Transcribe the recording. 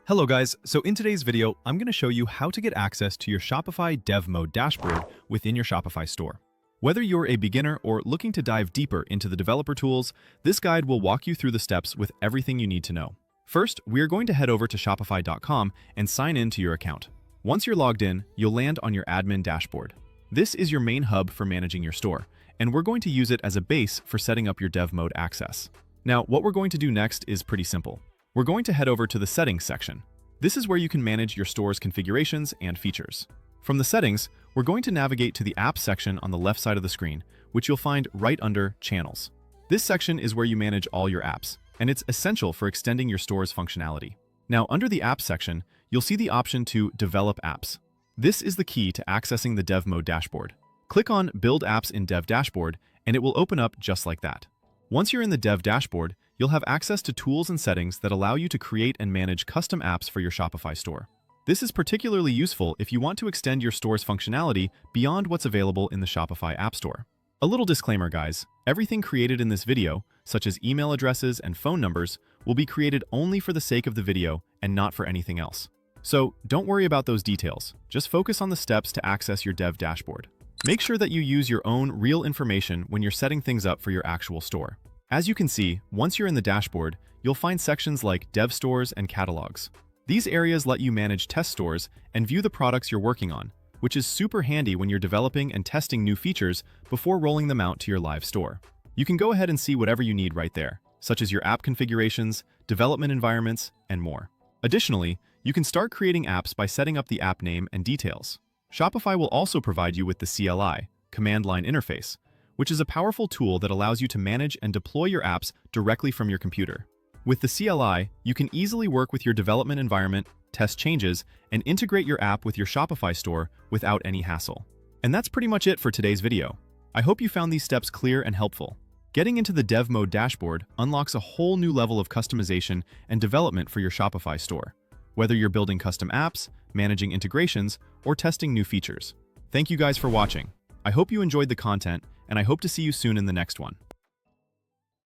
Hello guys, so in today's video, I'm going to show you how to get access to your Shopify Dev Mode dashboard within your Shopify store. Whether you're a beginner or looking to dive deeper into the developer tools, this guide will walk you through the steps with everything you need to know. First, we're going to head over to shopify.com and sign in to your account. Once you're logged in, you'll land on your admin dashboard. This is your main hub for managing your store, and we're going to use it as a base for setting up your Dev Mode access. Now, what we're going to do next is pretty simple. We're going to head over to the Settings section. This is where you can manage your store's configurations and features. From the settings, we're going to navigate to the Apps section on the left side of the screen, which you'll find right under Channels. This section is where you manage all your apps, and it's essential for extending your store's functionality. Now, under the Apps section, you'll see the option to Develop Apps. This is the key to accessing the Dev Mode dashboard. Click on Build Apps in Dev Dashboard, and it will open up just like that. Once you're in the Dev Dashboard, you'll have access to tools and settings that allow you to create and manage custom apps for your Shopify store. This is particularly useful if you want to extend your store's functionality beyond what's available in the Shopify App Store. A little disclaimer, guys. Everything created in this video, such as email addresses and phone numbers, will be created only for the sake of the video and not for anything else. So don't worry about those details. Just focus on the steps to access your Dev Dashboard. Make sure that you use your own real information when you're setting things up for your actual store. As you can see, once you're in the dashboard, you'll find sections like Dev Stores and Catalogs. These areas let you manage test stores and view the products you're working on, which is super handy when you're developing and testing new features before rolling them out to your live store. You can go ahead and see whatever you need right there, such as your app configurations, development environments, and more. Additionally, you can start creating apps by setting up the app name and details. Shopify will also provide you with the CLI, Command Line Interface, which is a powerful tool that allows you to manage and deploy your apps directly from your computer. With the CLI, you can easily work with your development environment, test changes, and integrate your app with your Shopify store without any hassle. And that's pretty much it for today's video. I hope you found these steps clear and helpful. Getting into the Dev Mode dashboard unlocks a whole new level of customization and development for your Shopify store, whether you're building custom apps, managing integrations, or testing new features. Thank you guys for watching. I hope you enjoyed the content, and I hope to see you soon in the next one.